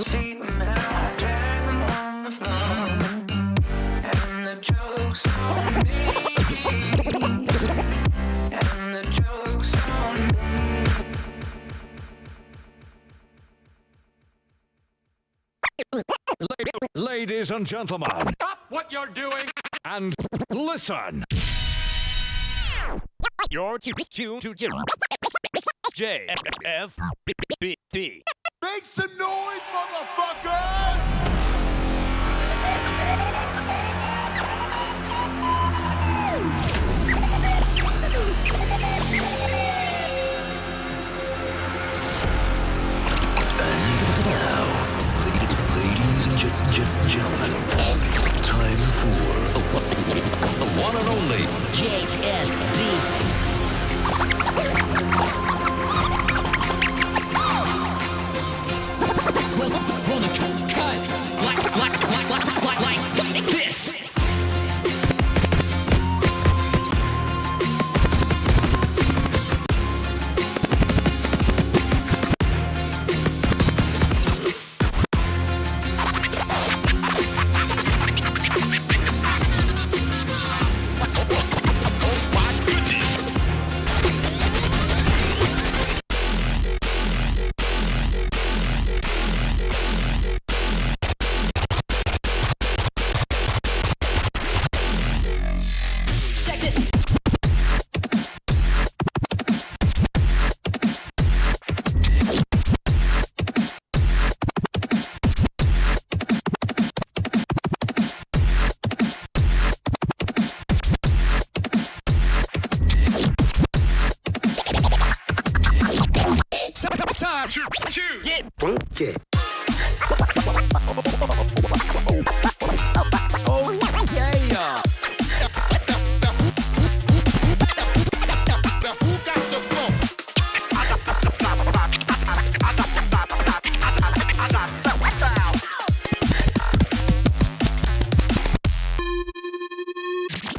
seat and I drag them on the floor. And the joke's on me. And the joke's on me. Ladies and gentlemen, Stop what you're doing and listen. You're to JFB. Make some noise, motherfuckers! Gentlemen, it's time for the one and only JFB. Roll the cut like this. Okay. Oh yeah.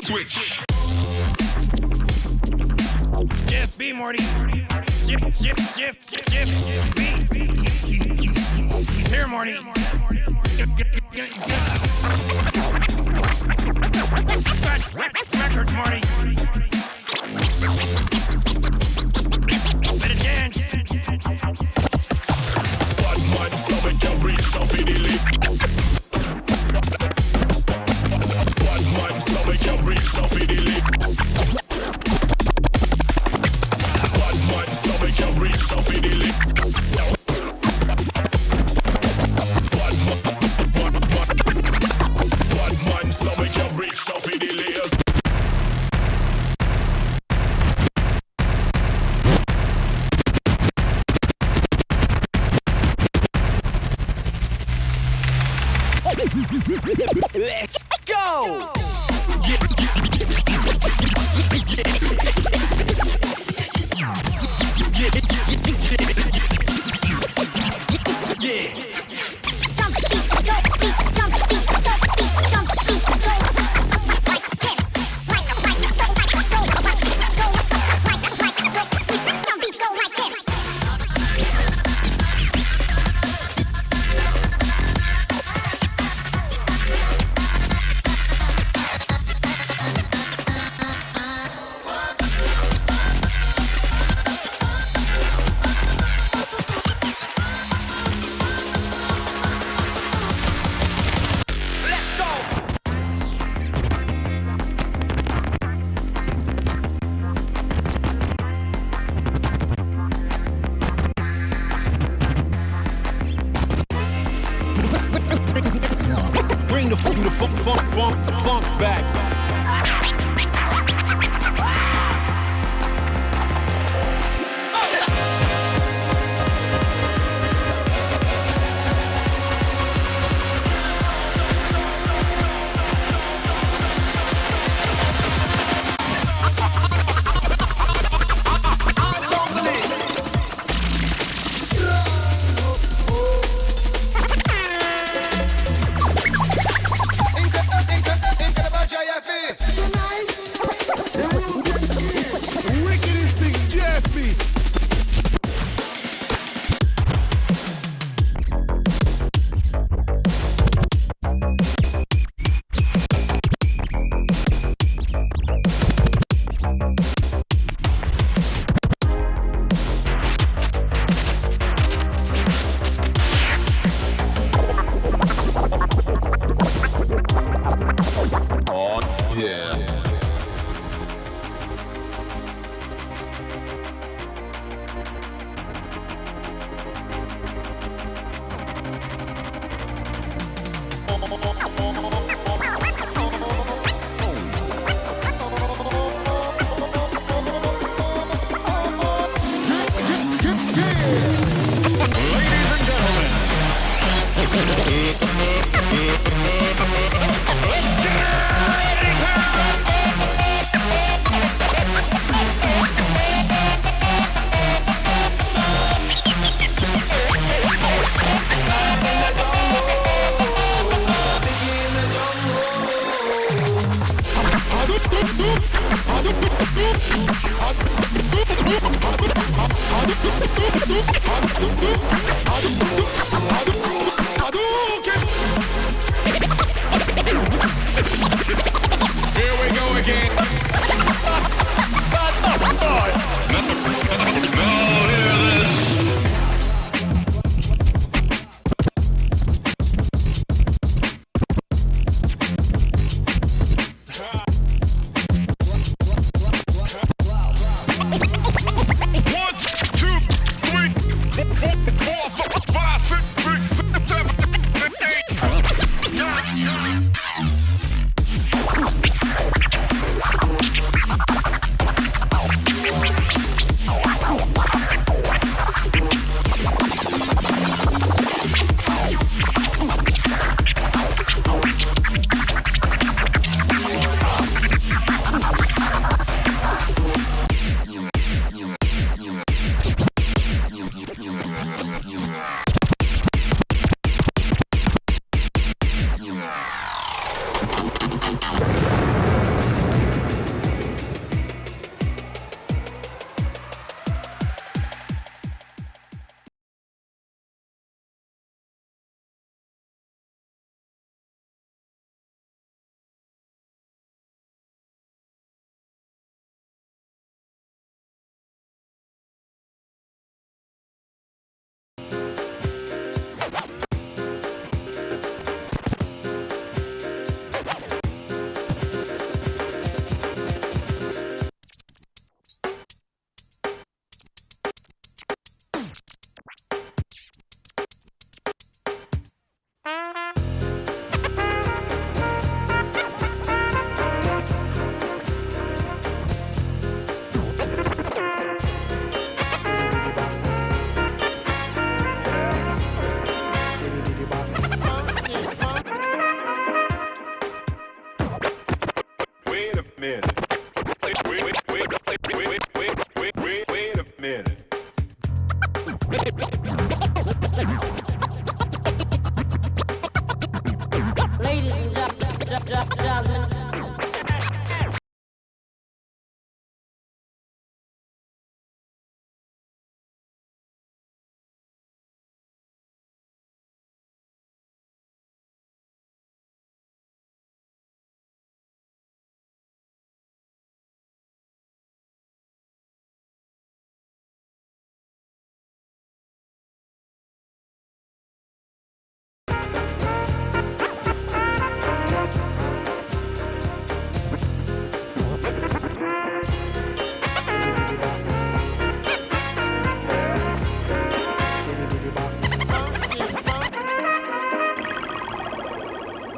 Switch. Shift B, Morty. Shift B. He's here, Morty. Records, Morty. Better dance. One man coming can reach something elite. One man coming can reach something elite. One man coming can reach something elite. One man coming can reach something elite. Let's go! Bring the funk back. Tonight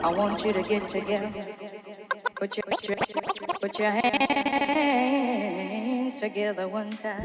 I want you to get together. Put your hands together one time.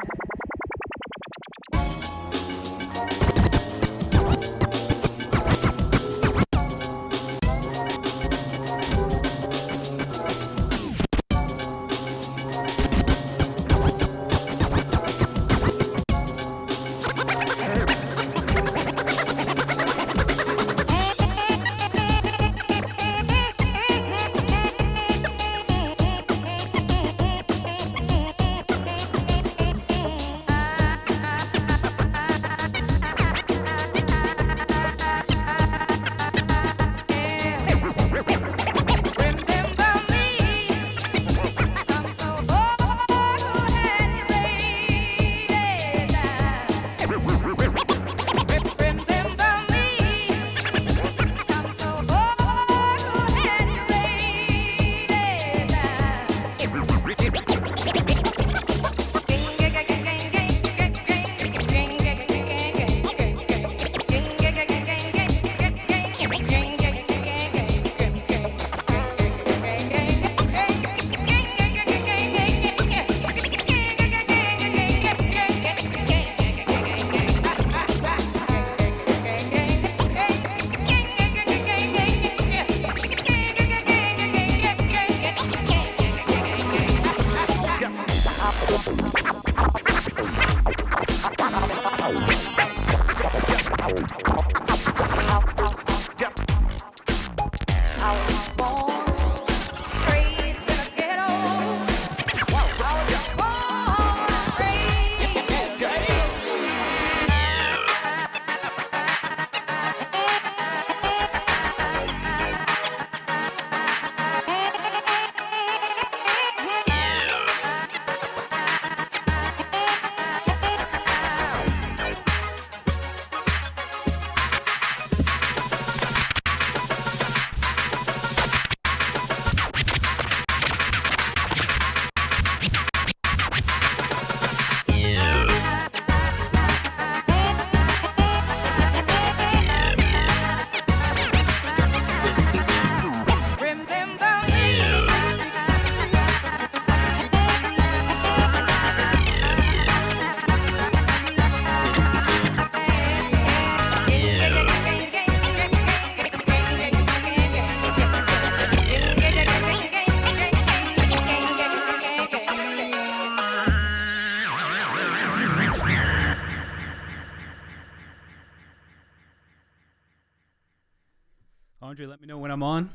Andre, let me know when I'm on.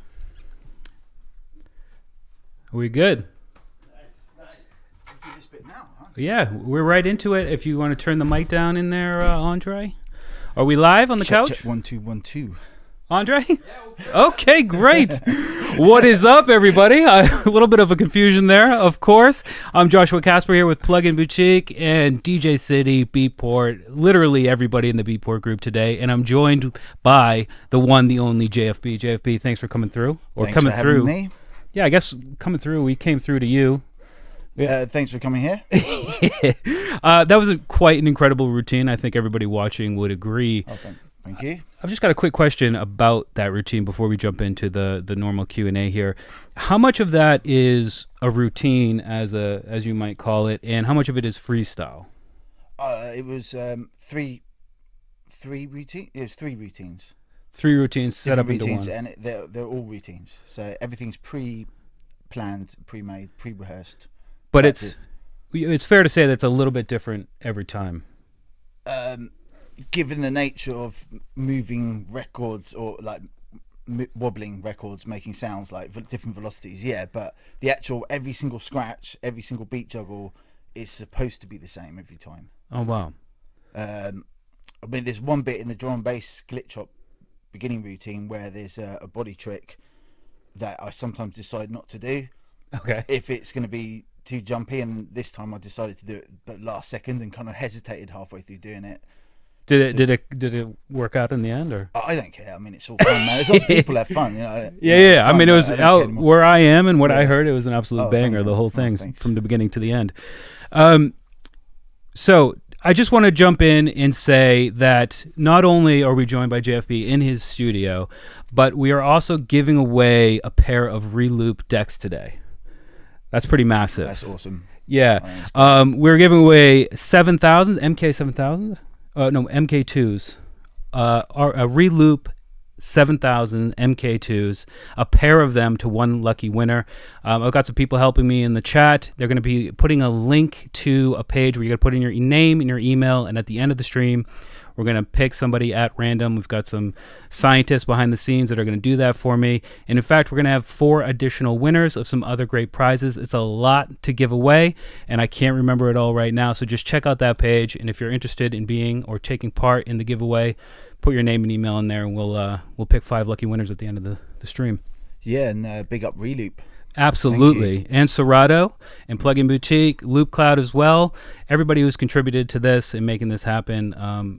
Are we good? Nice. Do this bit now, huh? Yeah, we're right into it. If you want to turn the mic down in there, Andre. Are we live on the couch? Check 1 2 1 2. Andre? Okay, great. What is up, everybody? A little bit of a confusion there, of course. I'm Joshua Casper here with Plugin Boutique and DJ City, Beatport, literally everybody in the Beatport group today. And I'm joined by the one, the only JFB. JFB, thanks for coming through. Thanks for having me. Yeah, I guess coming through, we came through to you. Yeah. Thanks for coming here. That was quite an incredible routine. I think everybody watching would agree. Oh, thank you. I've just got a quick question about that routine before we jump into the normal Q&A here. How much of that is a routine, as you might call it, and how much of it is freestyle? It was three routines. It was 3 routines. 3 routines set up into routines, one. and they're all routines. So everything's pre-planned, pre-made, pre-rehearsed. But it's fair to say that's a little bit different every time. Given the nature of moving records or like wobbling records, making sounds like different velocities, yeah. But the actual every single scratch, every single beat juggle is supposed to be the same every time. Oh wow! I mean, there's one bit in the drum and bass glitch hop beginning routine where there's a body trick that I sometimes decide not to do. Okay. If it's going to be too jumpy, and this time I decided to do it but last second and kind of hesitated halfway through doing it. Did it work out in the end, or? I don't care. I mean, it's all fun, man. As long as people have fun, you know. Yeah. Fun, I mean, it was out where I am, and what I Yeah. heard, it was an absolute banger. The whole thing thanks. from the beginning to the end. So I just want to jump in and say that not only are we joined by JFB in his studio, but we are also giving away a pair of Reloop decks today. That's pretty massive. That's awesome. Yeah. We're giving away 7000s, MK7000s. No, MK2s. A Reloop 7000 MK2s, a pair of them to one lucky winner. I've got some people helping me in the chat. They're going to be putting a link to a page where you're going to put in your name and your email, and at the end of the stream, we're going to pick somebody at random. We've got some scientists behind the scenes that are going to do that for me. And in fact, we're going to have 4 additional winners of some other great prizes. It's a lot to give away, and I can't remember it all right now. So just check out that page. And if you're interested in being or taking part in the giveaway, put your name and email in there, and we'll pick 5 lucky winners at the end of the stream. Yeah, and big up Reloop. Absolutely. And Serato and Plugin Boutique, Loopcloud as well. Everybody who's contributed to this and making this happen,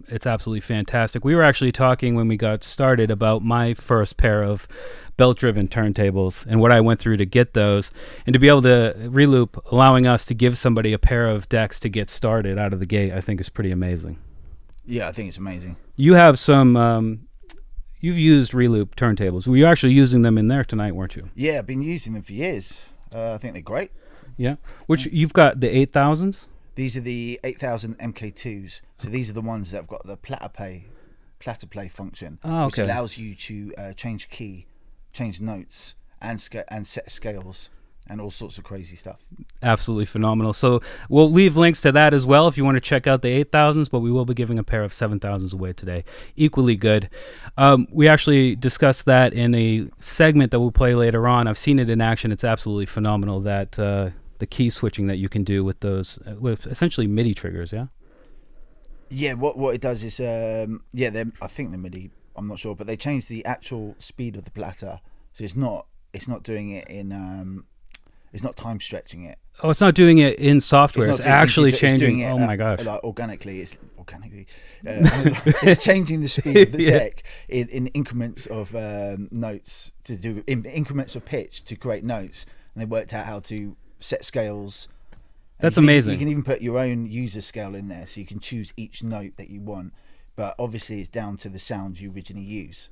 it's absolutely fantastic. We were actually talking when we got started about my first pair of belt-driven turntables and what I went through to get those. And to be able to Reloop allowing us to give somebody a pair of decks to get started out of the gate, I think is pretty amazing. Yeah, I think it's amazing. You have some... You've used Reloop turntables. Were you actually using them in there tonight, weren't you? Yeah, I've been using them for years. I think they're great. Yeah. Which you've got the 8000s? These are the 8000 MK2s. So these are the ones that have got the platter play function, which allows you to change key, change notes, and set scales, and all sorts of crazy stuff. Absolutely phenomenal. So we'll leave links to that as well if you want to check out the 8000s, but we will be giving a pair of 7000s away today. Equally good. We actually discussed that in a segment that we'll play later on. I've seen it in action. It's absolutely phenomenal, that the key switching that you can do with those, with essentially MIDI triggers, yeah? Yeah, what it does is, I think they're MIDI, I'm not sure, but they change the actual speed of the platter. So it's not doing it in... It's not time stretching it. Oh, it's not doing it in software. It's actually changing it. Oh my gosh! Like organically, it's changing the speed of the deck in increments of notes to do in increments of pitch to create notes, and they worked out how to set scales. That's amazing. You can even put your own user scale in there, so you can choose each note that you want. But obviously, it's down to the sound you originally use.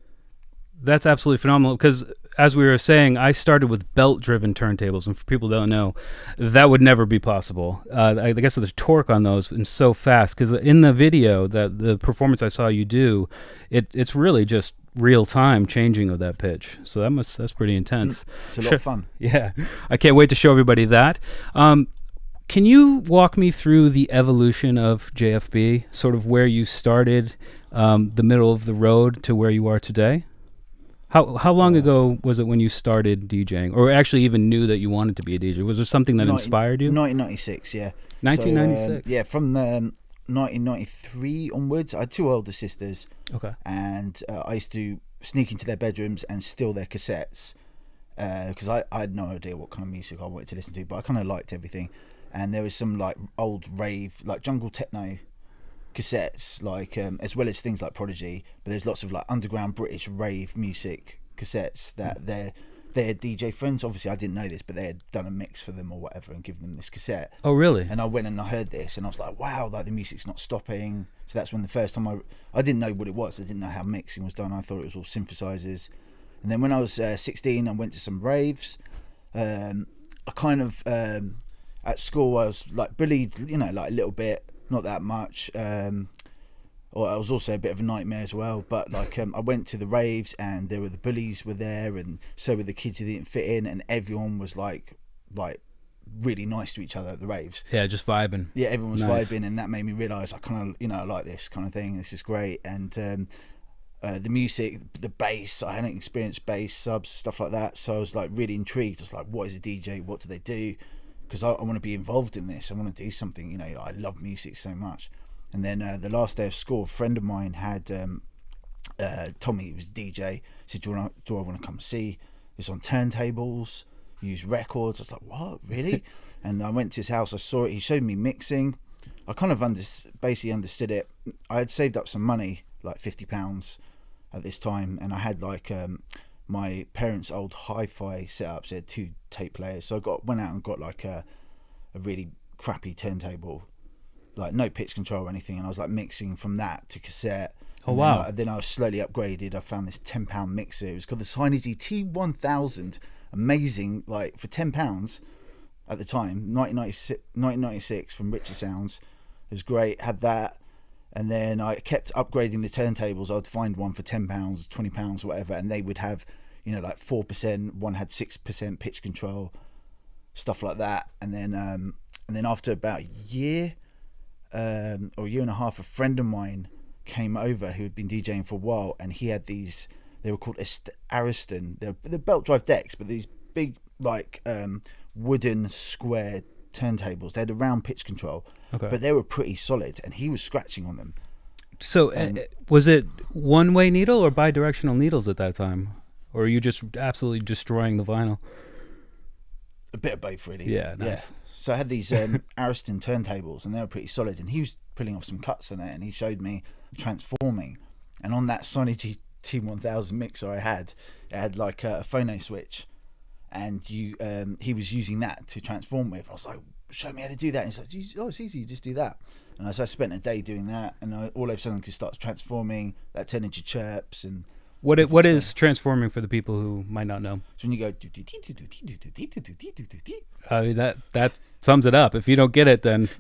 That's absolutely phenomenal, because as we were saying, I started with belt-driven turntables, and for people who don't know, that would never be possible. I guess the torque on those is so fast, because in the video, the performance I saw you do, it's really just real-time changing of that pitch. So that's pretty intense. It's a lot of fun. Yeah, I can't wait to show everybody that. Can you walk me through the evolution of JFB, sort of where you started, the middle of the road to where you are today? How long ago was it when you started DJing, or actually even knew that you wanted to be a DJ? Was there something that inspired you? 1996, yeah. 1996. So, yeah, from 1993 onwards. I had two older sisters. Okay. And I used to sneak into their bedrooms and steal their cassettes because I had no idea what kind of music I wanted to listen to, but I kind of liked everything. And there was some like old rave, like jungle techno cassettes, like as well as things like Prodigy, but there's lots of like underground British rave music cassettes that their DJ friends, obviously I didn't know this, but they had done a mix for them or whatever and given them this cassette. Oh really? And I went and I heard this and I was like, wow, like the music's not stopping. So that's when the first time I didn't know what it was. I didn't know how mixing was done. I thought it was all synthesizers. And then when I was 16, I went to some raves. I kind of at school I was like bullied, you know, like a little bit, not that much. Or I was also a bit of a nightmare as well. But like I went to the raves and there were the bullies were there, and so were the kids who didn't fit in, and everyone was like really nice to each other at the raves. Yeah, just vibing. Yeah, everyone was Nice. vibing, and that made me realise I kind of, you know, I like this kind of thing. This is great. And the music, the bass, I hadn't experienced bass subs, stuff like that. So I was like really intrigued. I was like, what is a DJ? What do they do? Because I want to be involved in this. I want to do something, you know, I love music so much. And then the last day of school, a friend of mine had Tommy, he was a DJ, said, do I want to come see? It's on turntables, use records. I was like, what, really? And I went to his house, I saw it, he showed me mixing. I kind of basically understood it. I had saved up some money, like £50 at this time, and I had like my parents' old hi-fi setups. They had 2 tape players, so I went out and got like a really crappy turntable, like no pitch control or anything, and I was like mixing from that to cassette. Oh, And wow. then I was slowly upgraded. I found this £10 mixer. It was called the Synergy T1000. Amazing, like for £10 at the time, 1996 from Richer Sounds. It was great. Had that, and then I kept upgrading the turntables. I'd find one for £10, £20, whatever, and they would have, you know, like 4%. One had 6% pitch control, stuff like that. And then after about a year or a year and a half, a friend of mine came over who had been DJing for a while, and he had these, they were called Ariston. They're belt drive decks, but these big like wooden square turntables. They had a round pitch control, but they were pretty solid, and he was scratching on them. So was it one-way needle or bi-directional needles at that time? Or are you just absolutely destroying the vinyl? A bit of both, really. Yeah, nice. So I had these Ariston turntables, and they were pretty solid, and he was pulling off some cuts on it, and he showed me transforming. And on that Synergy T1000 mixer it had like a phono switch, and he was using that to transform with. I was like, show me how to do that. And he's like, oh, it's easy, you just do that. And so I spent a day doing that, and all of a sudden it starts transforming. That turned into chirps. And What is transforming for the people who might not know? so when you go, That sums it up. If you don't get it, then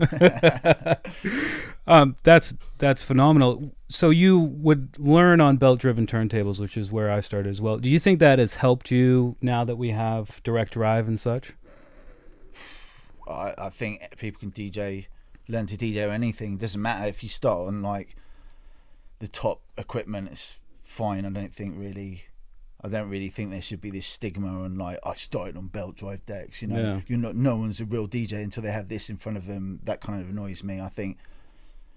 that's phenomenal. So you would learn on belt-driven turntables, which is where I started as well. Do you think that has helped you now that we have direct drive and such? I think people can learn to DJ or anything. It doesn't matter if you start on like the top equipment. It's fine. I don't really think there should be this stigma on like I started on belt drive decks. You know, no one's a real DJ until they have this in front of them. That kind of annoys me. I think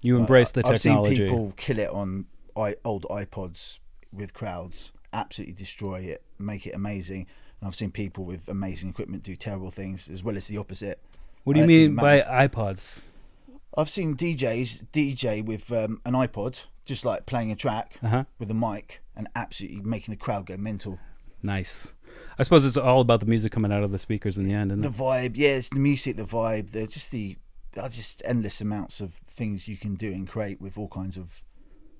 you embrace the technology. I've seen people kill it on old iPods with crowds, absolutely destroy it, make it amazing. And I've seen people with amazing equipment do terrible things, as well as the opposite. What do you mean by iPods? I've seen DJs DJ with an iPod, just like playing a track with a mic, and absolutely making the crowd go mental. Nice. I suppose it's all about the music coming out of the speakers in the end, isn't The it? vibe, yeah, it's the music, the vibe. They're just endless amounts of things you can do and create with all kinds of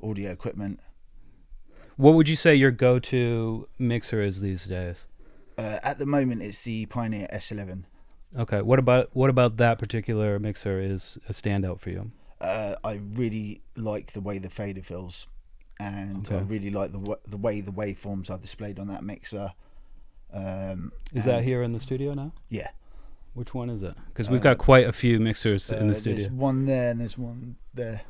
audio equipment. What would you say your go-to mixer is these days? At the moment, it's the Pioneer S11. Okay. What about that particular mixer is a standout for you? I really like the way the fader feels, and I really like the way the waveforms are displayed on that mixer. Is that here in the studio now? Yeah. Which one is it? Because we've got quite a few mixers in the studio. There's one there and there's one there.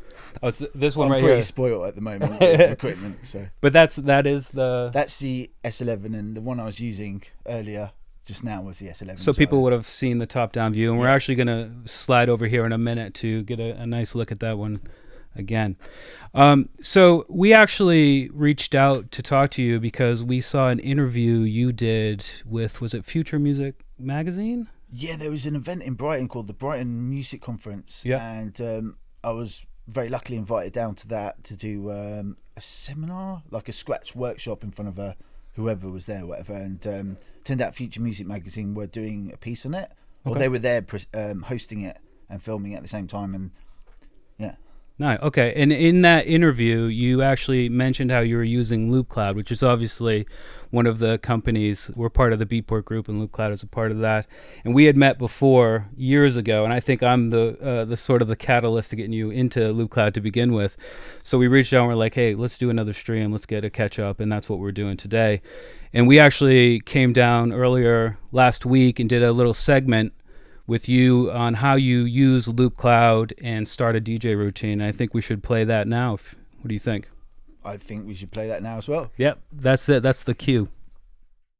Oh, it's this one I'm right pretty here. spoiled at the moment with equipment. So But that's the. that's the S11, and the one I was using earlier just now was the S11. So people would have seen the top-down view, and we're actually going to slide over here in a minute to get a nice look at that one again. So we actually reached out to talk to you because we saw an interview you did with, was it Future Music Magazine? Yeah, there was an event in Brighton called the Brighton Music Conference, and I was very luckily invited down to that to do a seminar, like a scratch workshop in front of whoever was there, whatever. And turned out Future Music Magazine were doing a piece on it, or they were there hosting it and filming it at the same time. And yeah. Nice. Okay. And in that interview, you actually mentioned how you were using Loopcloud, which is obviously one of the companies. We're part of the Beatport group, and Loopcloud is a part of that. And we had met before years ago, and I think I'm the sort of the catalyst to getting you into Loopcloud to begin with. So we reached out and we're like, hey, let's do another stream. Let's get a catch up, and that's what we're doing today. And we actually came down earlier last week and did a little segment with you on how you use Loopcloud and start a DJ routine. I think we should play that now. What do you think? I think we should play that now as well. Yep, that's it. That's the cue.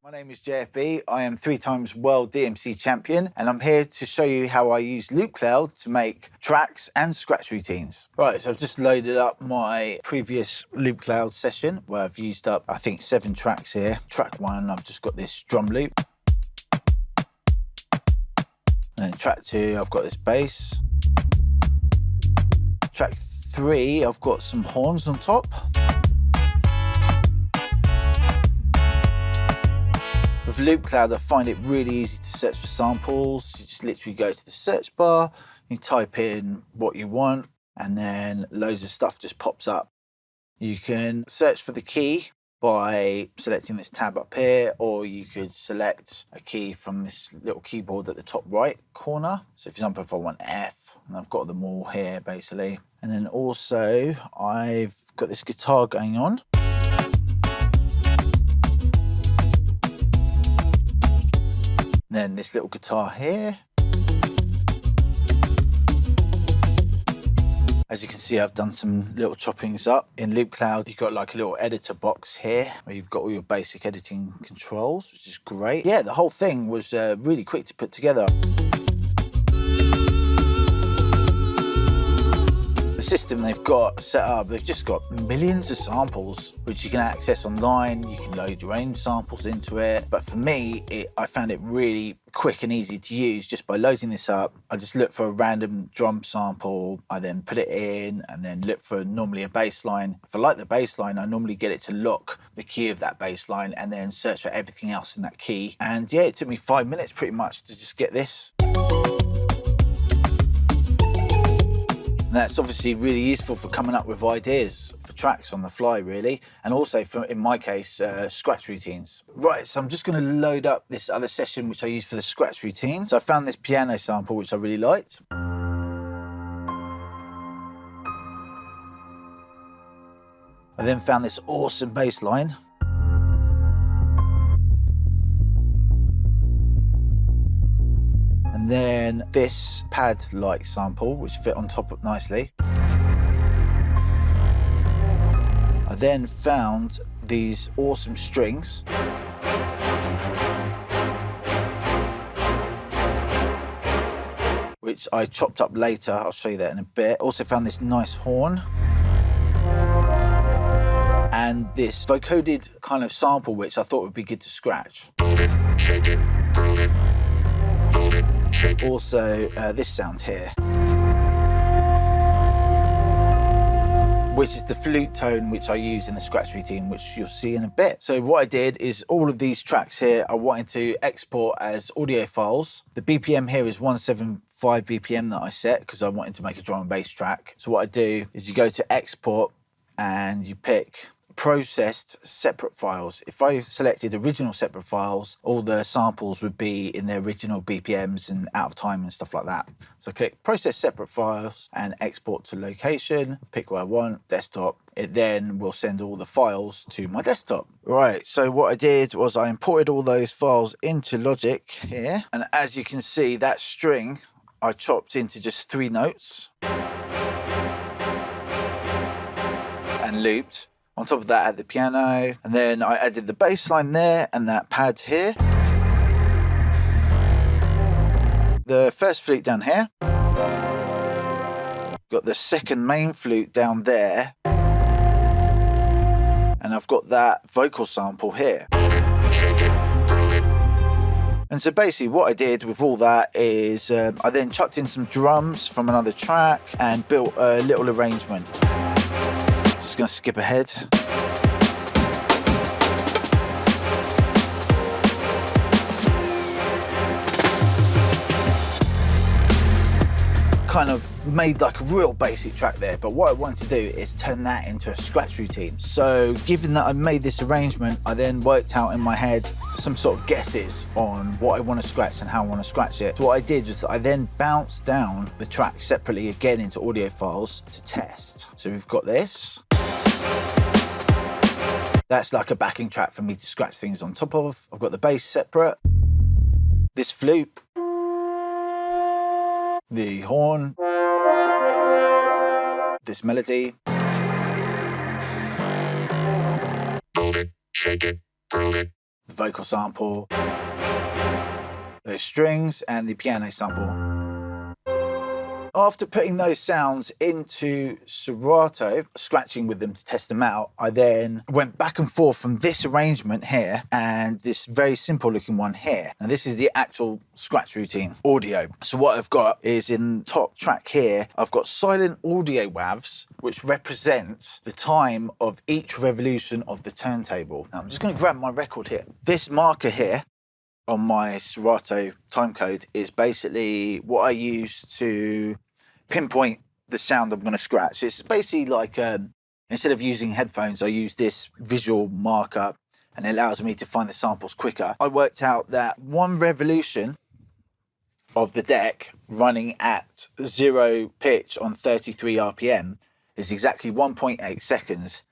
My name is JFB. I am 3 times world DMC champion, and I'm here to show you how I use Loopcloud to make tracks and scratch routines. Right, so I've just loaded up my previous Loopcloud session where I've used up, I think, 7 tracks here. Track 1, I've just got this drum loop. And track 2, I've got this bass. Track 3, I've got some horns on top. With Loopcloud, I find it really easy to search for samples. You just literally go to the search bar, you type in what you want, and then loads of stuff just pops up. You can search for the key by selecting this tab up here, or you could select a key from this little keyboard at the top right corner. So for example, if I want F, and I've got them all here basically. And then also I've got this guitar going on. And then this little guitar here. As you can see, I've done some little choppings up. In Loopcloud, you've got like a little editor box here where you've got all your basic editing controls, which is great. Yeah, the whole thing was really quick to put together. The system they've got set up, they've just got millions of samples which you can access online. You can load your own samples into it. But for me, I found it really quick and easy to use just by loading this up. I just look for a random drum sample, I then put it in and then look for normally a bass line. If I like the bass line, I normally get it to lock the key of that bass line and then search for everything else in that key. And yeah, it took me 5 minutes pretty much to just get this. And that's obviously really useful for coming up with ideas for tracks on the fly, really, and also for, in my case, scratch routines. Right, so I'm just going to load up this other session which I use for the scratch routine. So I found this piano sample which I really liked. I then found this awesome bass line. And then this pad-like sample, which fit on top nicely. I then found these awesome strings. Which I chopped up later, I'll show you that in a bit. Also found this nice horn. And this vocoded kind of sample, which I thought would be good to scratch. Also, this sound here, which is the flute tone which I use in the scratch routine, which you'll see in a bit. So what I did is all of these tracks here I wanted to export as audio files. The BPM here is 175 BPM that I set because I wanted to make a drum and bass track. So what I do is you go to export and you pick processed separate files. If I selected original separate files, all the samples would be in their original BPMs and out of time and stuff like that. So click process separate files and export to location, pick what I want, desktop. It then will send all the files to my desktop. Right, so what I did was I imported all those files into Logic here. And as you can see, that string I chopped into just 3 notes. looped. On top of that I had the piano, and then I added the bass line there and that pad here. The first flute down here. Got the second main flute down there. And I've got that vocal sample here. And so basically what I did with all that is I then chucked in some drums from another track and built a little arrangement. Just gonna skip ahead. Kind of made like a real basic track there, but what I wanted to do is turn that into a scratch routine. So given that I made this arrangement, I then worked out in my head some sort of guesses on what I want to scratch and how I want to scratch it. So what I did was I then bounced down the track separately again into audio files to test. So we've got this. That's like a backing track for me to scratch things on top of. I've got the bass separate, this flute, the horn, this melody, the vocal sample, those strings, and the piano sample. After putting those sounds into Serato, scratching with them to test them out, I then went back and forth from this arrangement here and this very simple looking one here. And this is the actual scratch routine audio. So what I've got is in the top track here, I've got silent audio waves, which represent the time of each revolution of the turntable. Now I'm just going to grab my record here. This marker here on my Serato timecode is basically what I use to pinpoint the sound I'm going to scratch. It's basically like instead of using headphones, I use this visual marker and it allows me to find the samples quicker. I worked out that one revolution of the deck running at 0 pitch on 33 RPM is exactly 1.8 seconds.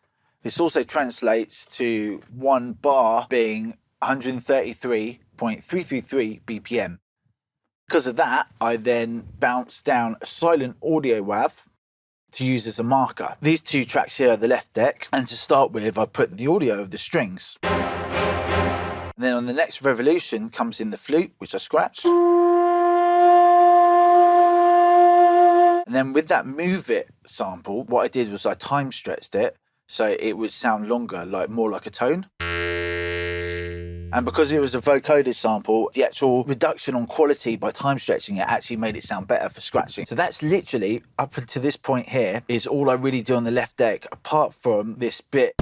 This also translates to one bar being 133.333 BPM. Because of that, I then bounced down a silent audio wave to use as a marker. These two tracks here are the left deck, and to start with, I put the audio of the strings. And then on the next revolution comes in the flute, which I scratched. And then with that Move It sample, what I did was I time stretched it so it would sound longer, like more like a tone. And because it was a vocoded sample, the actual reduction on quality by time stretching it actually made it sound better for scratching. So that's literally, up until this point here, is all I really do on the left deck, apart from this bit.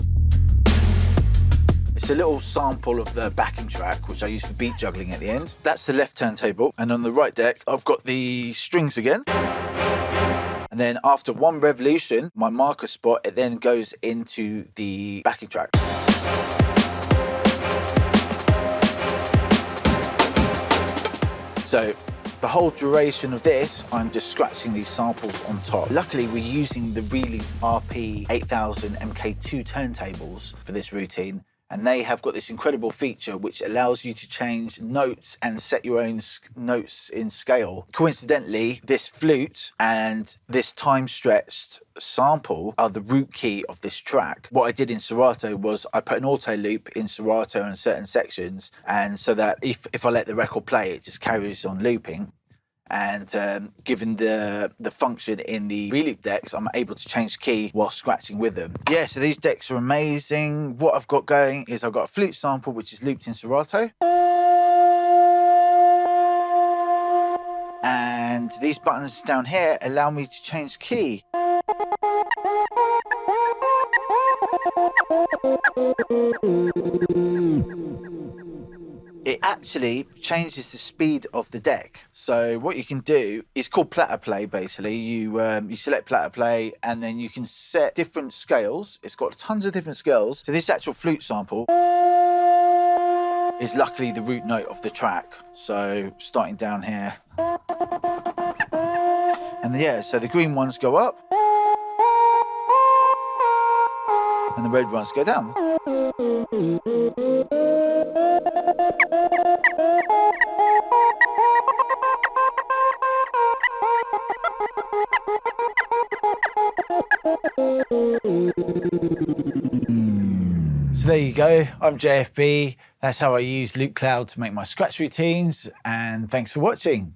It's a little sample of the backing track, which I use for beat juggling at the end. That's the left turntable. And on the right deck, I've got the strings again. And then after one revolution, my marker spot, it then goes into the backing track. So the whole duration of this, I'm just scratching these samples on top. Luckily, we're using the Reloop RP-7000 MK2 Turntables for this routine, and they have got this incredible feature which allows you to change notes and set your own notes in scale. Coincidentally, this flute and this time-stretched sample are the root key of this track. What I did in Serato was I put an auto loop in Serato in certain sections, and so that if I let the record play, it just carries on looping. And given the function in the Reloop decks, I'm able to change key while scratching with them. Yeah, so these decks are amazing. What I've got going is I've got a flute sample which is looped in Serato. And these buttons down here allow me to change key. It actually changes the speed of the deck. So what you can do is called platter play. Basically, you select platter play, and then you can set different scales. It's got tons of different scales. So this actual flute sample is luckily the root note of the track. So starting down here, and yeah, so the green ones go up, and the red ones go down. you go. I'm JFB. That's how I use Loopcloud to make my scratch routines. And thanks for watching.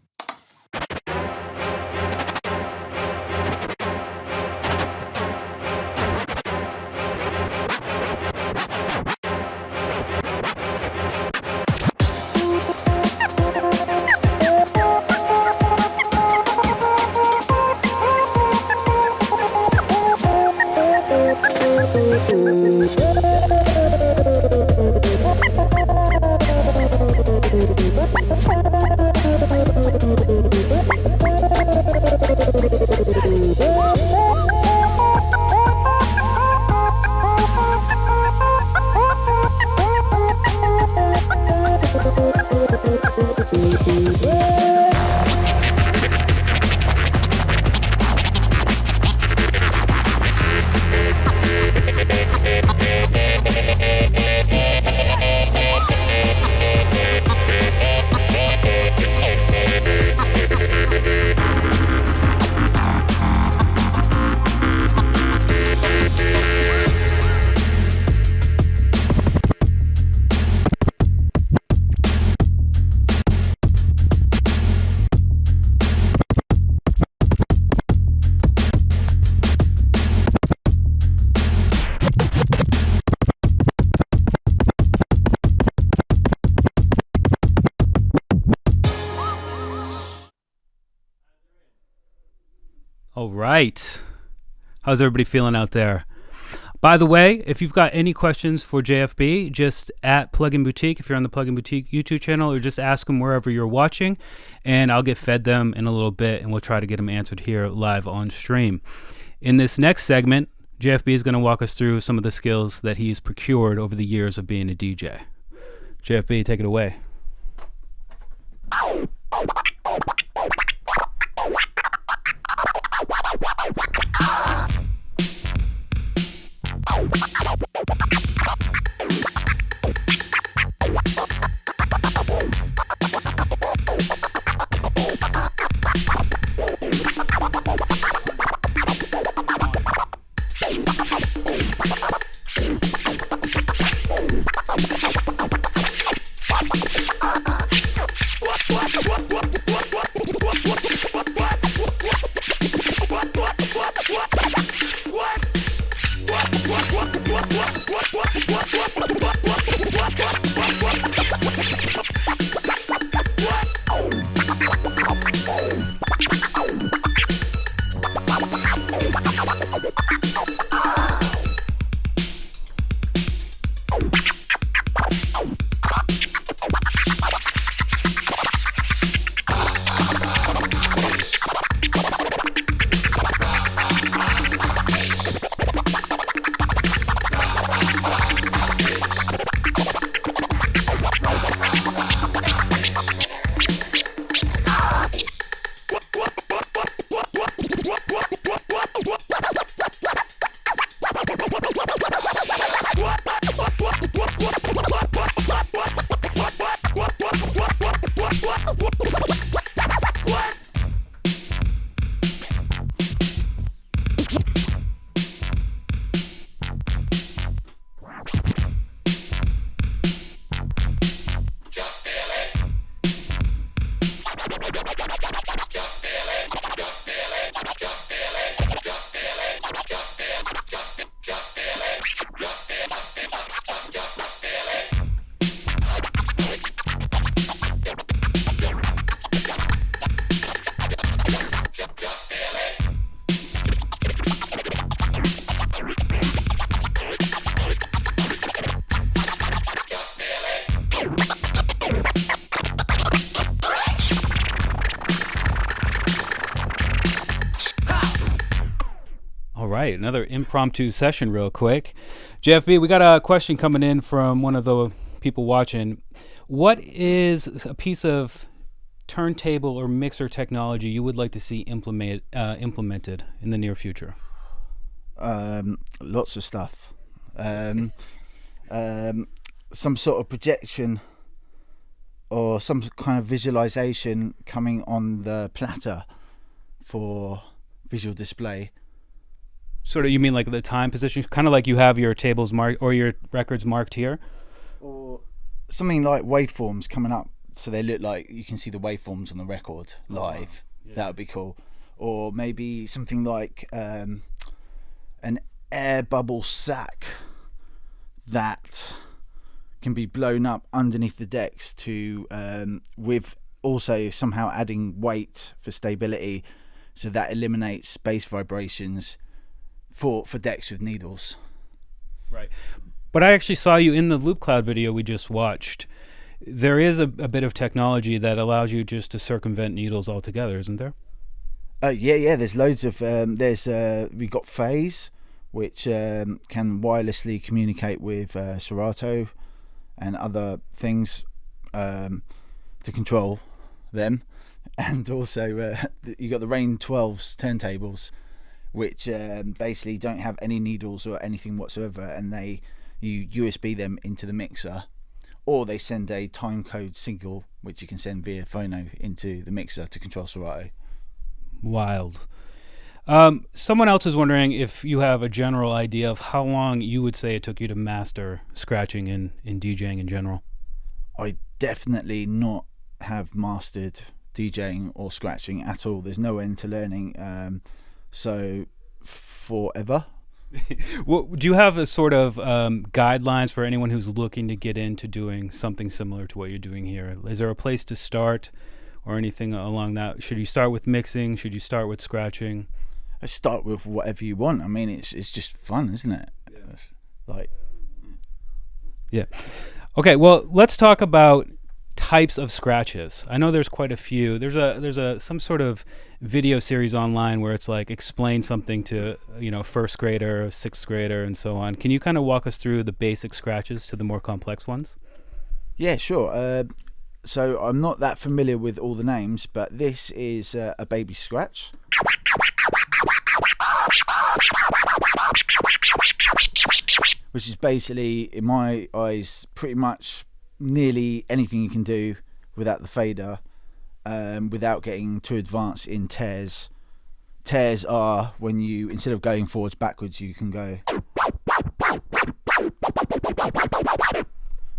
All right. How's everybody feeling out there? By the way, if you've got any questions for JFB, just at Plugin Boutique, if you're on the Plugin Boutique YouTube channel, or just ask them wherever you're watching, and I'll get fed them in a little bit, and we'll try to get them answered here live on stream. In this next segment, JFB is going to walk us through some of the skills that he's procured over the years of being a DJ. JFB, take it away. Another impromptu session real quick. JFB, we got a question coming in from one of the people watching. What is a piece of turntable or mixer technology you would like to see implemented in the near future? Lots of stuff. Some sort of projection or some kind of visualization coming on the platter for visual display. Sort of, you mean like the time position, kind of like you have your tables marked or your records marked here, or something like waveforms coming up, so they look like you can see the waveforms on the record live. That would be cool. Or maybe something like an air bubble sack that can be blown up underneath the decks to with also somehow adding weight for stability, so that eliminates bass vibrations for decks with needles. Right. But I actually saw you in the Loopcloud video we just watched. There is a bit of technology that allows you just to circumvent needles altogether, isn't there? Yeah. There's loads of we got Phase, which can wirelessly communicate with Serato and other things to control them, and also you got the Rain 12s turntables, which basically don't have any needles or anything whatsoever, and you USB them into the mixer, or they send a time code signal which you can send via phono into the mixer to control Serato. Wild. Someone else is wondering if you have a general idea of how long you would say it took you to master scratching in DJing in general. I definitely not have mastered DJing or scratching at all. There's no end to learning. So forever. Well, do you have a sort of guidelines for anyone who's looking to get into doing something similar to what you're doing here? Is there a place to start or anything along that? Should you start with mixing? Should you start with scratching? I start with whatever you want. I mean, it's just fun, isn't it? Yeah. Okay, well, let's talk about types of scratches. I know there's quite a few. There's some sort of video series online where it's like explain something to first grader, sixth grader, and so on. Can you kind of walk us through the basic scratches to the more complex ones? Yeah, sure. So I'm not that familiar with all the names, but this is a baby scratch. Which is basically, in my eyes, pretty much nearly anything you can do without the fader, without getting too advanced in tears. Tears are when you, instead of going forwards, backwards, you can go.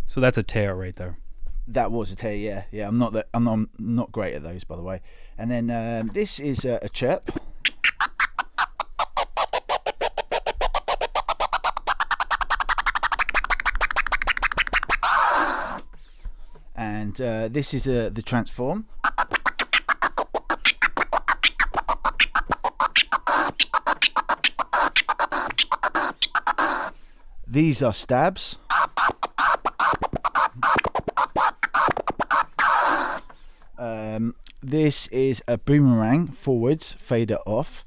So that's a tear right there. That was a tear, yeah. I'm not great at those, by the way. And then this is a chirp. And this is the transform. These are stabs. This is a boomerang, forwards, fader off.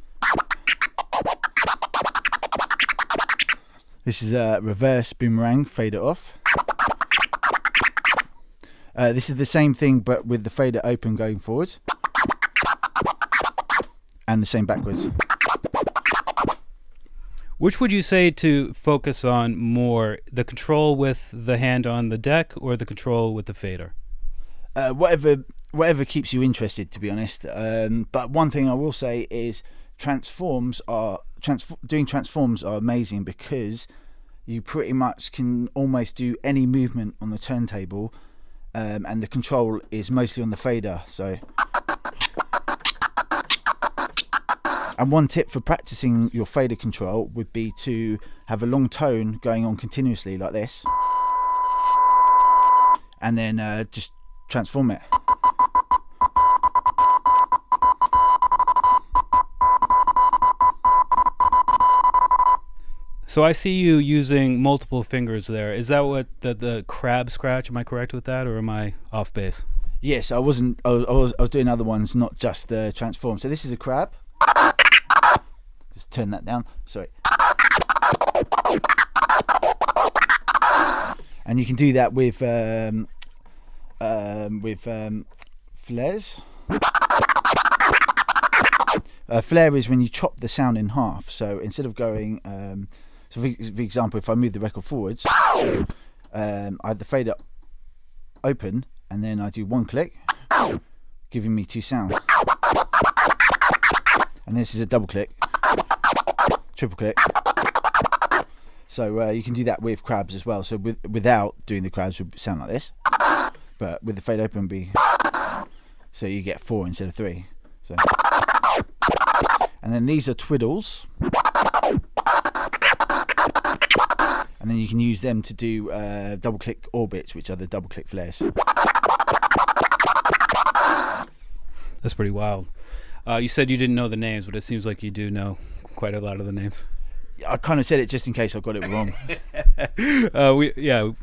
This is a reverse boomerang, fader off. This is the same thing, but with the fader open going forwards. And the same backwards. Which would you say to focus on more, the control with the hand on the deck or the control with the fader? Whatever keeps you interested, to be honest. But one thing I will say is doing transforms are amazing, because you pretty much can almost do any movement on the turntable, and the control is mostly on the fader. So, and one tip for practicing your fader control would be to have a long tone going on continuously like this, and then just transform it. So I see you using multiple fingers there. Is that what the crab scratch? Am I correct with that, or am I off base? Yes, I wasn't. I was doing other ones, not just the transform. So this is a crab. Just turn that down. Sorry. And you can do that with flares. Flare is when you chop the sound in half. So instead of going, so for example, if I move the record forwards, I have the fader open, and then I do one click, giving me two sounds. And this is a double click, triple click. So you can do that with crabs as well. So without doing the crabs would sound like this, but with the fade open be, so you get 4 instead of 3. So, and then these are twiddles, and then you can use them to do double click orbits, which are the double click flares. That's pretty wild. You said you didn't know the names, but it seems like you do know quite a lot of the names. I kind of said it just in case I got it wrong.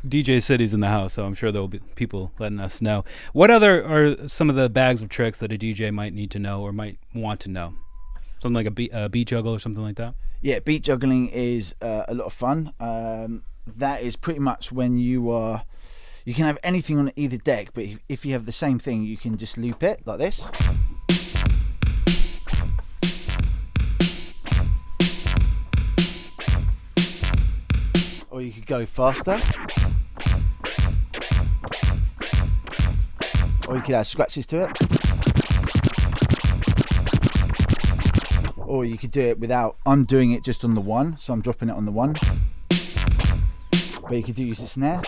DJ City's in the house, so I'm sure there'll be people letting us know. What other are some of the bags of tricks that a DJ might need to know or might want to know? Something like a beat juggle or something like that? Yeah, beat juggling is a lot of fun. That is pretty much when you can have anything on either deck, but if you have the same thing, you can just loop it like this. Or you could go faster, or you could add scratches to it, or you could do it without. I'm doing it just on the 1, so I'm dropping it on the 1, but you could use the snare.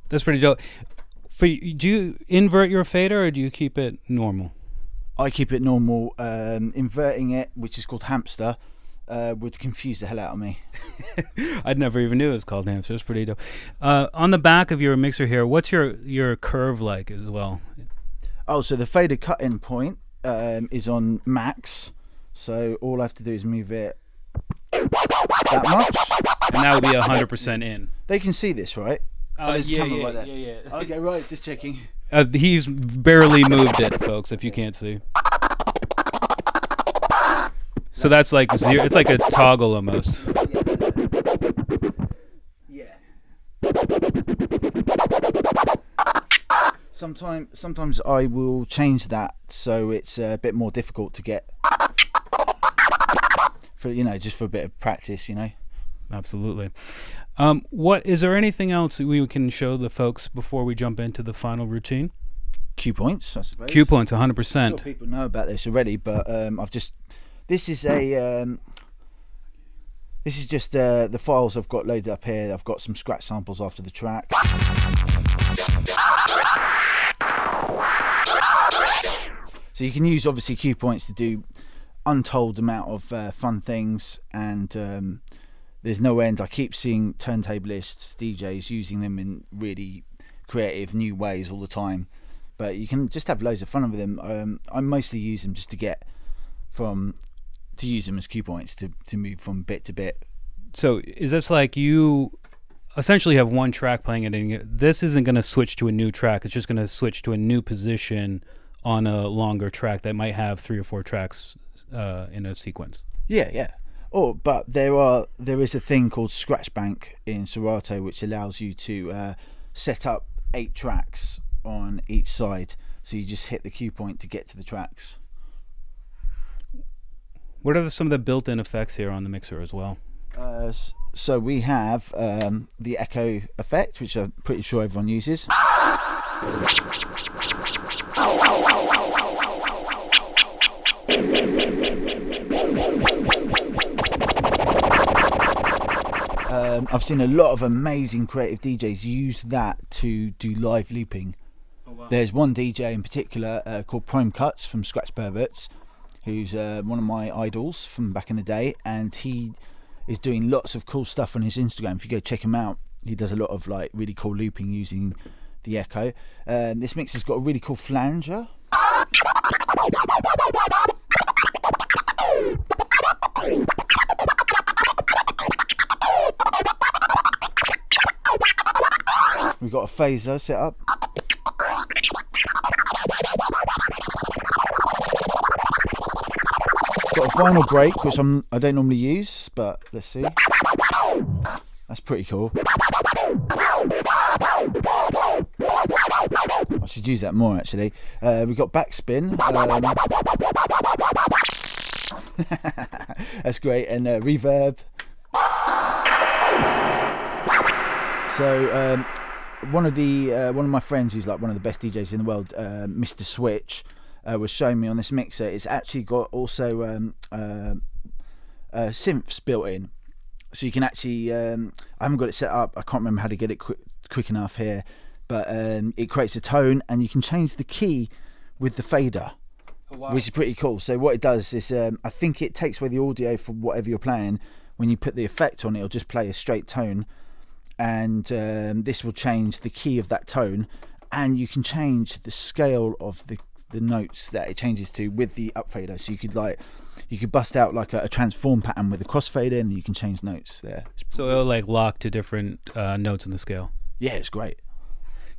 That's pretty dope. Do you invert your fader or do you keep it normal? I keep it normal. Inverting it, which is called hamster, would confuse the hell out of me. I'd never even knew it was called hamster. It's pretty dope. On the back of your mixer here, what's your curve like as well? Oh, so the fader cut-in point is on max. So all I have to do is move it that much. And that would be 100% in. They can see this, right? There's a camera right there. Yeah. Okay, right, just checking. He's barely moved it, folks, if you can't see. So that's like 0. It's like a toggle almost. Yeah. Sometimes I will change that so it's a bit more difficult to get. Just for a bit of practice, Absolutely. What is there anything else that we can show the folks before we jump into the final routine? Cue points, I suppose. Cue points, 100%. I'm sure people know about this already, but this is just the files I've got loaded up here. I've got some scratch samples after the track. So you can use obviously cue points to do untold amount of fun things, and there's no end. I keep seeing turntablists, DJs using them in really creative new ways all the time, but you can just have loads of fun with them. I mostly use them just to use them as cue points to move from bit to bit. So is this like you essentially have one track playing it, and this isn't going to switch to a new track, it's just going to switch to a new position on a longer track that might have 3 or 4 tracks in a sequence? Yeah. But there is a thing called Scratch Bank in Serato, which allows you to set up 8 tracks on each side. So you just hit the cue point to get to the tracks. What are some of the built-in effects here on the mixer as well? So we have the echo effect, which I'm pretty sure everyone uses. I've seen a lot of amazing creative DJs use that to do live looping. Oh, wow. There's one DJ in particular called Prime Cuts from Scratch Perverts, who's one of my idols from back in the day, and he is doing lots of cool stuff on his Instagram. If you go check him out, he does a lot of like really cool looping using the echo. This mix has got a really cool flanger. We've got a phaser set up. Got a vinyl break, which I don't normally use, but let's see. That's pretty cool. I should use that more actually. We've got backspin. That's great. And reverb. So one of my friends who's like one of the best DJs in the world, Mr. Switch, was showing me on this mixer. It's actually got also synths built in, so you can actually I haven't got it set up. I can't remember how to get it quick enough here, but it creates a tone, and you can change the key with the fader. Oh, wow. Which is pretty cool. So what it does is I think it takes away the audio for whatever you're playing. When you put the effect on, it'll just play a straight tone, and this will change the key of that tone, and you can change the scale of the notes that it changes to with the up fader. So you could bust out like a transform pattern with a crossfader, and you can change notes there. So it'll like lock to different notes in the scale. Yeah, it's great.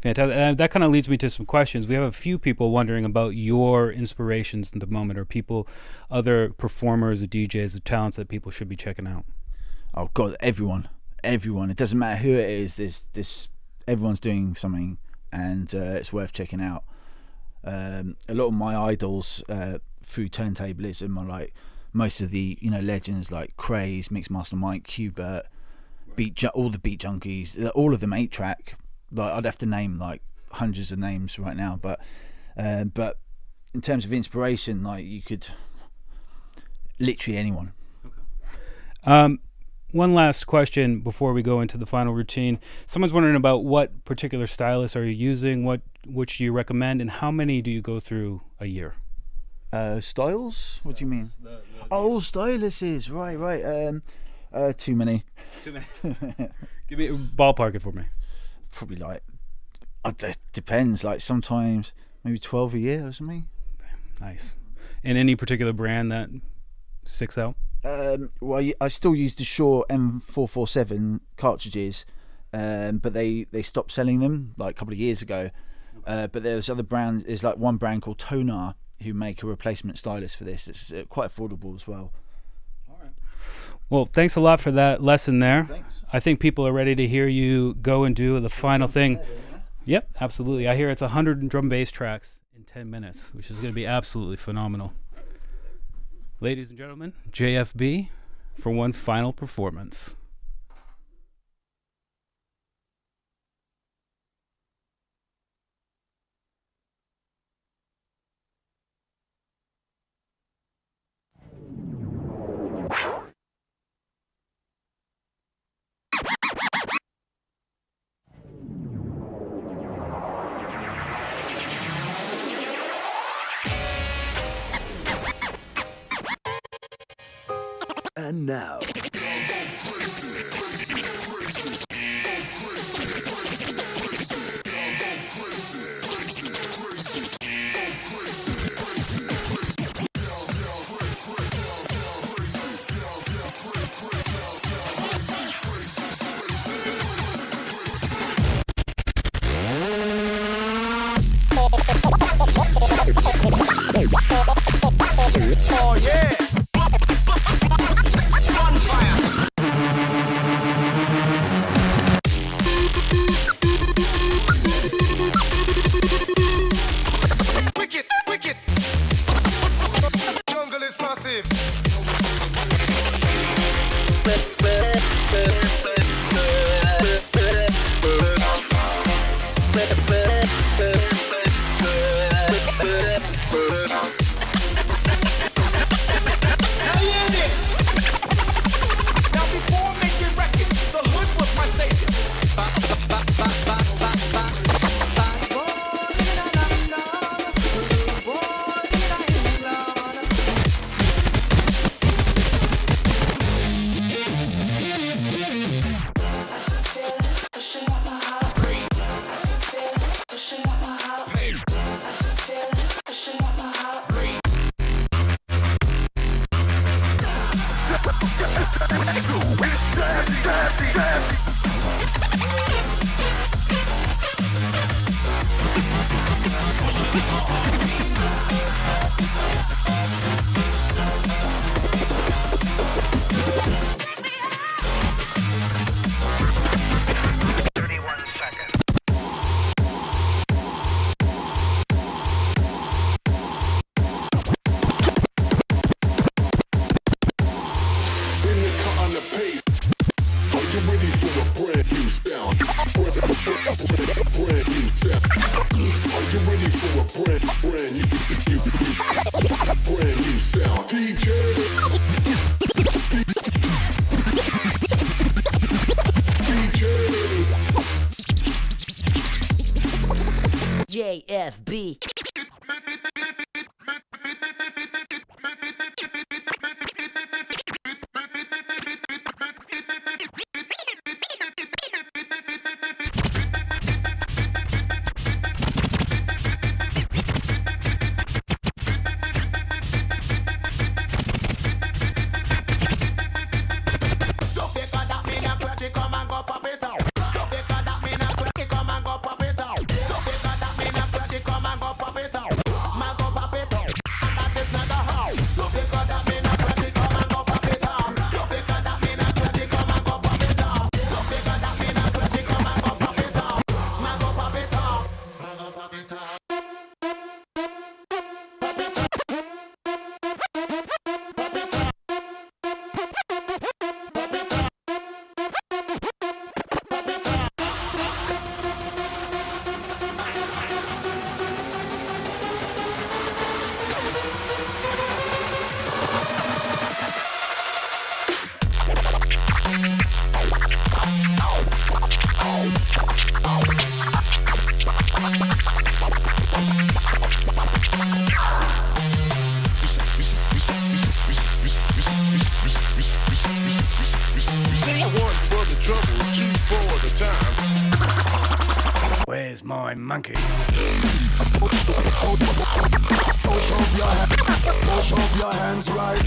Fantastic. That kind of leads me to some questions. We have a few people wondering about your inspirations in the moment, or people, other performers, or DJs, or talents that people should be checking out. Oh God, everyone. It doesn't matter who it is. This everyone's doing something, and it's worth checking out. A lot of my idols through turntablism are like most of the legends like Craze, Mixmaster Mike, Qbert, all the Beat Junkies, all of them 8-track. Like I'd have to name like hundreds of names right now, but in terms of inspiration, like you could literally anyone. Okay. One last question before we go into the final routine. Someone's wondering about what particular stylus are you using, which do you recommend, and how many do you go through a year? Styles? What do you mean? Styluses. Right. Too many. Give me ballpark it for me. Probably like, it depends. Like sometimes maybe 12 a year or something. Nice. And any particular brand that sticks out? Well, I still use the Shure M447 cartridges, but they stopped selling them like a couple of years ago. But there's other brands. There's like one brand called Tonar who make a replacement stylus for this. It's quite affordable as well. All right. Well, thanks a lot for that lesson there. Thanks. I think people are ready to hear you go and do the final thing. Yep, absolutely. I hear it's 100 drum bass tracks in 10 minutes, which is going to be absolutely phenomenal. Ladies and gentlemen, JFB for one final performance. And now, Oh yeah! Wicked! Jungle is massive. Now hear this. Now before making records, the hood was my savior. brand new sound? Are you ready for a brand new sound? DJ. JFB. Where's my monkey? Push up your hands right.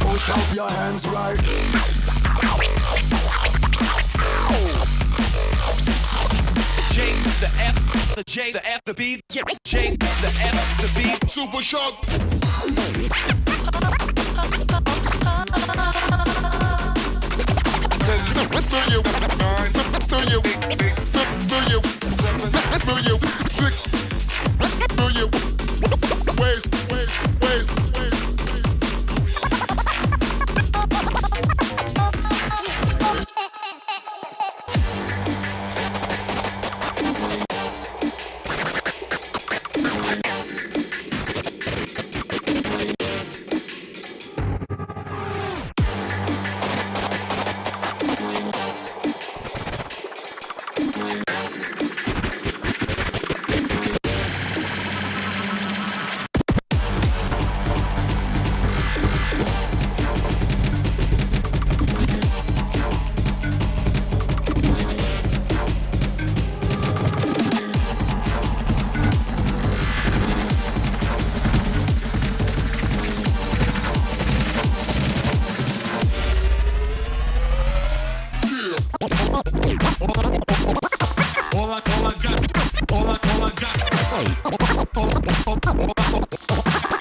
Push up your hands right. J, the F, the J, the F, the B, J, the F, the B. Super shock.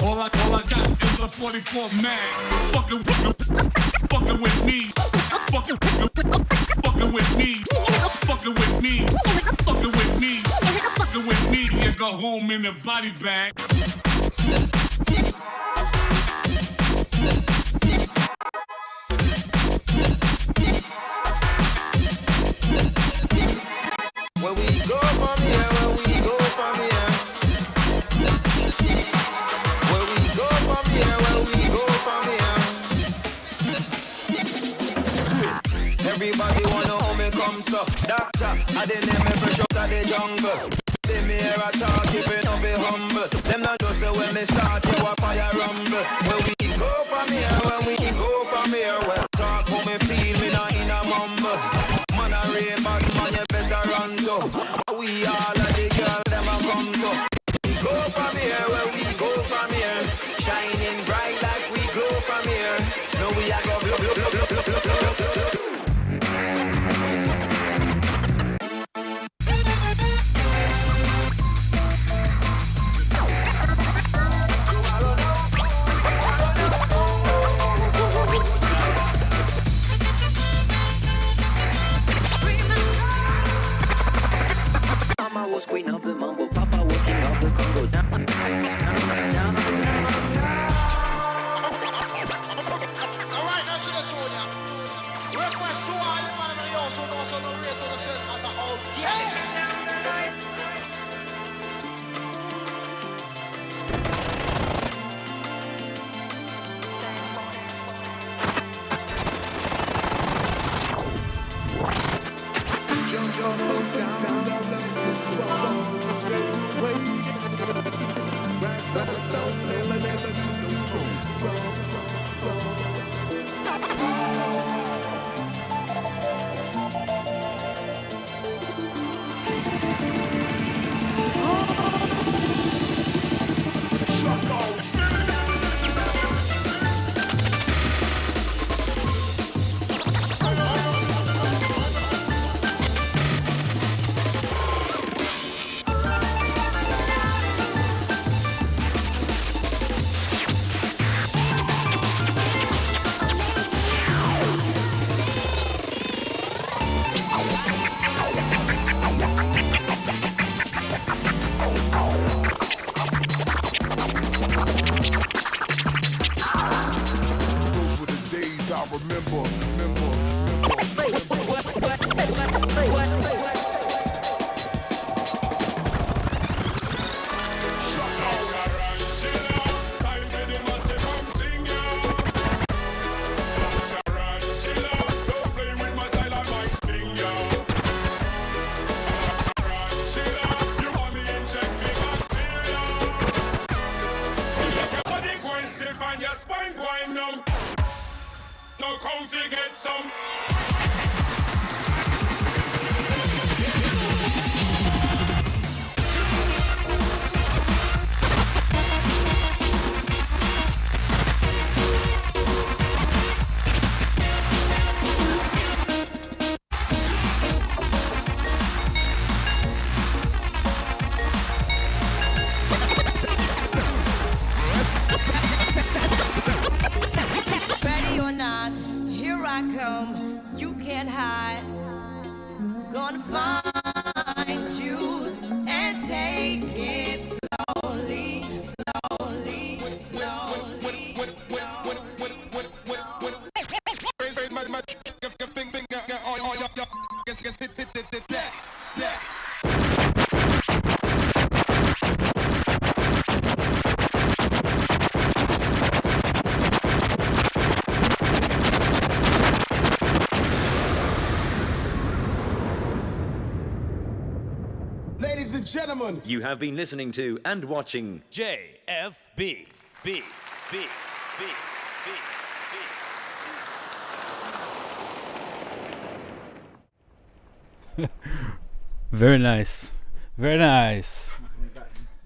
All I got is a 44 mag. Fucking with me. Fucking with me. Fucking with me. Fucking with me. Fucking with me. You go home in the body bag. Where we go from here, where we go from here. Where we go from here, where we go from here. Everybody wanna know me come so. Doctor, I didn't name me fresh out of the jungle. They me hear a talk, if it don't be humble. Them not just say when me start, you a fire rumble. Where we go from here, where we go from here. Well, talk how me feel, me not in a mumble. Man a rain, bad man, you better run to. We all of the girl, them a come to. We go from here, where we go from here. Shining bright like we glow from here. No, we a go blow, blow, blow, blow, blow, blow, blow, blow. Queen of Ladies and gentlemen, You have been listening to and watching JFB. B. Very nice. Very nice.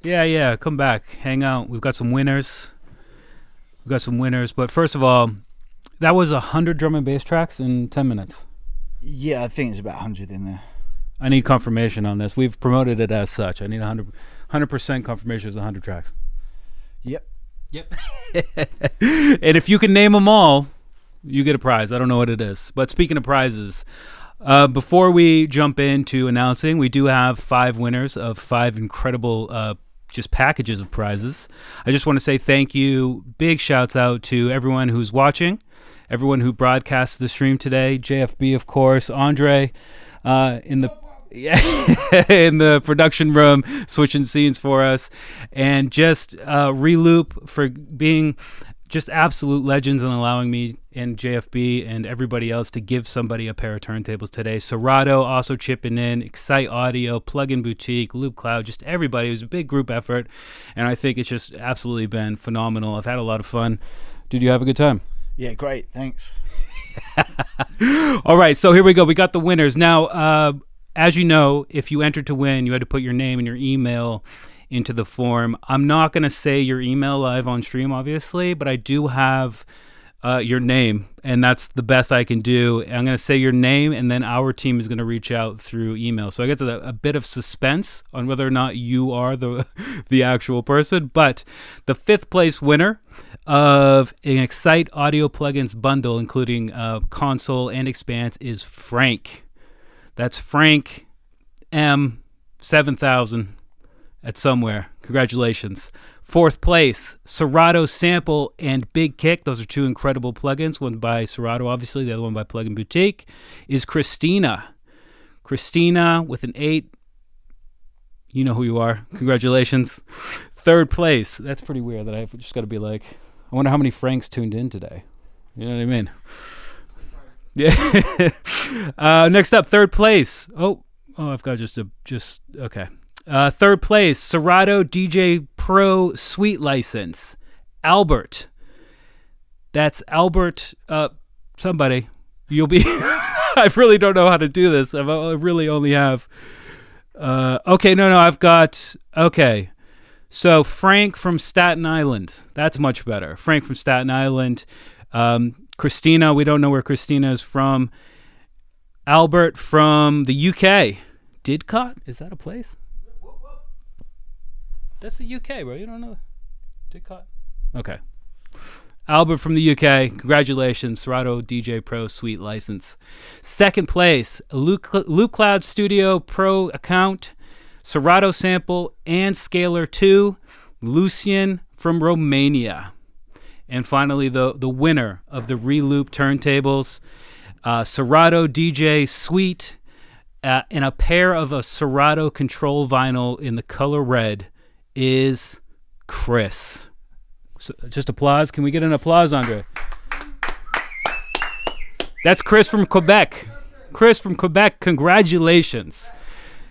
Yeah, come back. Hang out. We've got some winners. But first of all, that was 100 drum and bass tracks in 10 minutes. Yeah, I think it's about 100 in there. I need confirmation on this. We've promoted it as such. I need 100% confirmation it's 100 tracks. Yep. And if you can name them all, you get a prize. I don't know what it is. But speaking of prizes, before we jump into announcing, we do have 5 winners of 5 incredible just packages of prizes. I just want to say thank you. Big shouts out to everyone who's watching, everyone who broadcasts the stream today. JFB, of course, Andre in the production room, switching scenes for us, and just Reloop for being just absolute legends and allowing me and JFB and everybody else to give somebody a pair of turntables today. Serato also chipping in, Excite Audio, Plug-in Boutique, Loopcloud, just everybody. It was a big group effort, and I think it's just absolutely been phenomenal. I've had a lot of fun. Did you have a good time? Yeah, great. Thanks. All right, so here we go. We got the winners. Now, as you know, if you entered to win, you had to put your name and your email into the form. I'm not going to say your email live on stream, obviously, but I do have your name, and that's the best I can do. I'm going to say your name, and then our team is going to reach out through email. So I get a bit of suspense on whether or not you are the actual person. But the 5th place winner of an Excite Audio Plugins bundle, including console and Expanse, is Frank. That's Frank M7000 at somewhere. Congratulations. Fourth place, Serato Sample and Big Kick. Those are two incredible plugins. One by Serato, obviously. The other one by Plugin Boutique. Is Christina. Christina with an 8. You know who you are. Congratulations. Third place. That's pretty weird that I've just got to be like, I wonder how many Franks tuned in today. You know what I mean? Yeah. Next up, third place. Oh, I've got okay. Third place, Serato DJ Pro Suite license, Albert. That's Albert. Somebody, you'll be. I really don't know how to do this. I really only have. Okay, no, I've got. Okay, so Frank from Staten Island. That's much better. Frank from Staten Island. Christina, we don't know where Christina is from. Albert from the UK. Didcot? Is that a place? That's the UK, bro. You don't know Didcot? Okay. Albert from the UK. Congratulations. Serato DJ Pro Suite license. Second place, Loopcloud Studio Pro account, Serato Sample and Scaler 2, Lucian from Romania. And finally, the winner of the Reloop Turntables, Serato DJ Suite, and a pair of a Serato Control Vinyl in the color red is Chris. So just applause. Can we get an applause, Andre? That's Chris from Quebec. Chris from Quebec, congratulations.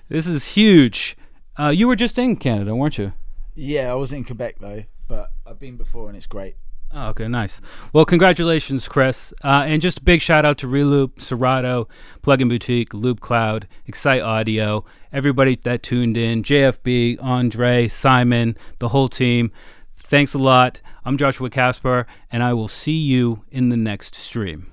This is huge. You were just in Canada, weren't you? Yeah, I was in Quebec though, but I've been before and it's great. Oh, okay, nice. Well, congratulations, Chris. And just a big shout out to Reloop, Serato, Plugin Boutique, Loopcloud, Excite Audio, everybody that tuned in, JFB, Andre, Simon, the whole team. Thanks a lot. I'm Joshua Casper, and I will see you in the next stream.